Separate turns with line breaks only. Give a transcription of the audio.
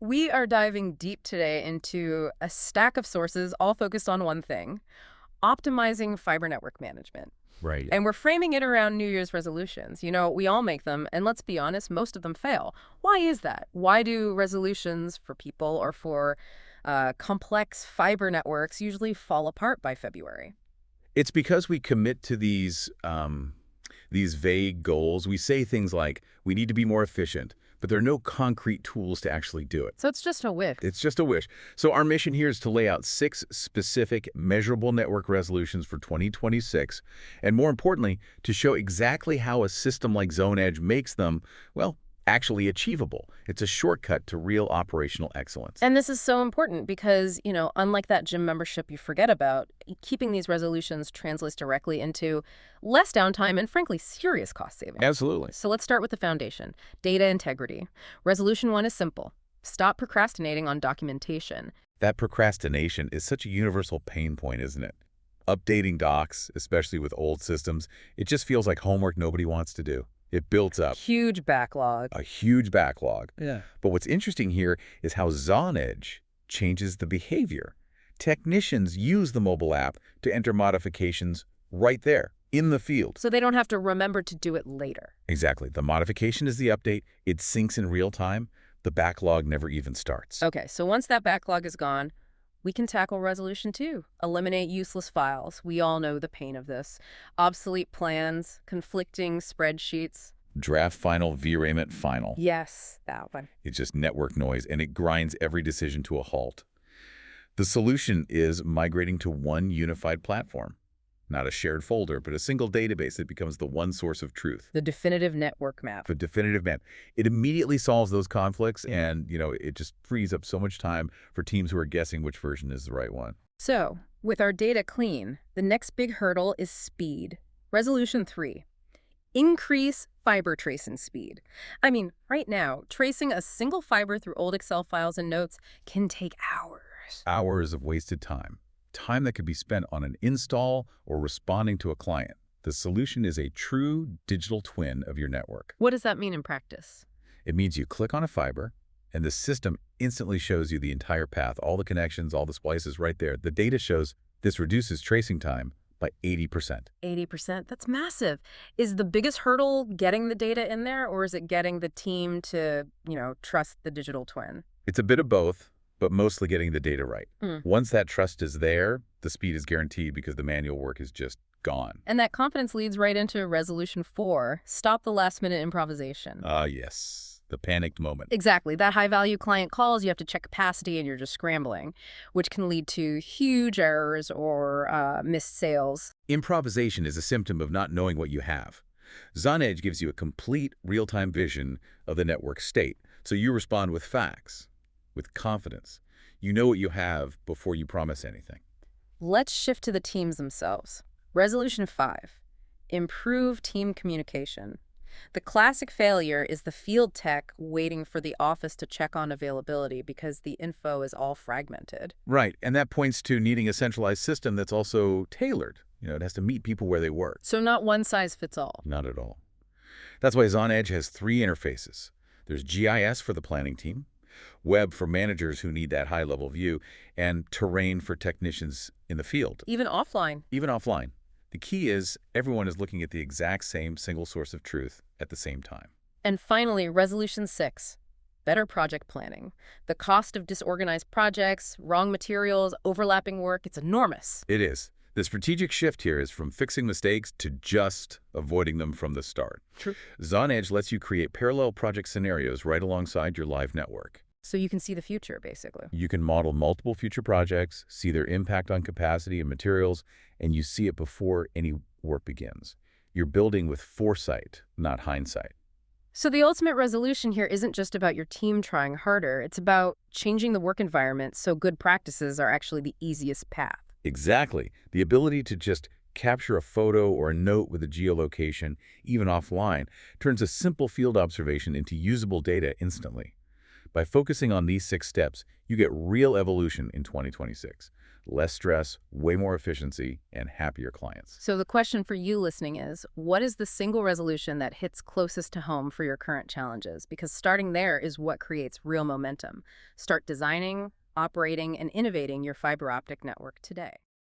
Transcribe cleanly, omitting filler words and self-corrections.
We are diving deep today into a stack of sources all focused on one thing, optimizing fiber network management.
Right.
And we're framing it around New Year's resolutions. We all make them, and let's be honest, most of them fail. Why is that? Why do resolutions for people or for complex fiber networks usually fall apart by February?
It's because we commit to these vague goals. We say things like, we need to be more efficient, but there are no concrete tools to actually do it.
So it's just a wish.
It's just a wish. So our mission here is to lay out 6 specific measurable network resolutions for 2026, and more importantly, to show exactly how a system like Zone Edge makes them, well, actually achievable. It's a shortcut to real operational excellence.
And this is so important because, unlike that gym membership you forget about, keeping these resolutions translates directly into less downtime and, frankly, serious cost savings.
Absolutely.
So let's start with the foundation, data integrity. Resolution 1 is simple. Stop procrastinating on documentation.
That procrastination is such a universal pain point, isn't it? Updating docs, especially with old systems, it just feels like homework nobody wants to do. It builds up
Huge backlog.
a huge backlog.
Yeah.
But what's interesting here is how ZonEdge changes the behavior. Technicians use the mobile app to enter modifications right there in the field.
So they don't have to remember to do it later.
Exactly. The modification is the update. It syncs in real time. The backlog never even starts.
Okay, so once that backlog is gone, we can tackle resolution 2. Eliminate useless files. We all know the pain of this. Obsolete plans, conflicting spreadsheets.
Draft final, VRAMent final.
Yes, that one.
It's just network noise, and it grinds every decision to a halt. The solution is migrating to one unified platform. Not a shared folder, but a single database that becomes the one source of truth.
The definitive network map.
The definitive map. It immediately solves those conflicts, and, it just frees up so much time for teams who are guessing which version is the right one.
So, with our data clean, the next big hurdle is speed. Resolution 3. Increase fiber tracing speed. Right now, tracing a single fiber through old Excel files and notes can take hours.
Hours of wasted time. Time that could be spent on an install or responding to a client. The solution is a true digital twin of your network.
What does that mean in practice?
It means you click on a fiber, and the system instantly shows you the entire path, all the connections, all the splices right there. The data shows this reduces tracing time by 80%.
80%? That's massive. Is the biggest hurdle getting the data in there, or is it getting the team to, trust the digital twin?
It's a bit of both, but mostly getting the data right. Once that trust is there, the speed is guaranteed because the manual work is just gone.
And that confidence leads right into resolution 4, stop the last-minute improvisation.
Yes, the panicked moment.
Exactly. That high-value client calls, you have to check capacity, and you're just scrambling, which can lead to huge errors or missed sales.
Improvisation is a symptom of not knowing what you have. ZonEdge gives you a complete real-time vision of the network state, so you respond with facts, with confidence. You know what you have before you promise anything.
Let's shift to the teams themselves. Resolution 5, improve team communication. The classic failure is the field tech waiting for the office to check on availability because the info is all fragmented.
Right, and that points to needing a centralized system that's also tailored. It has to meet people where they work.
So not one size fits all.
Not at all. That's why ZonEdge has 3 interfaces. There's GIS for the planning team, Web for managers who need that high-level view, and Terrain for technicians in the field.
Even offline.
Even offline. The key is everyone is looking at the exact same single source of truth at the same time.
And finally, resolution 6, better project planning. The cost of disorganized projects, wrong materials, overlapping work, it's enormous.
It is. The strategic shift here is from fixing mistakes to just avoiding them from the start.
True.
ZonEdge lets you create parallel project scenarios right alongside your live network.
So you can see the future, basically.
You can model multiple future projects, see their impact on capacity and materials, and you see it before any work begins. You're building with foresight, not hindsight.
So the ultimate resolution here isn't just about your team trying harder. It's about changing the work environment so good practices are actually the easiest path.
Exactly. The ability to just capture a photo or a note with a geolocation, even offline, turns a simple field observation into usable data instantly. By focusing on these 6 steps, you get real evolution in 2026. Less stress, way more efficiency, and happier clients.
So the question for you listening is, what is the single resolution that hits closest to home for your current challenges? Because starting there is what creates real momentum. Start designing, operating, and innovating your fiber optic network today.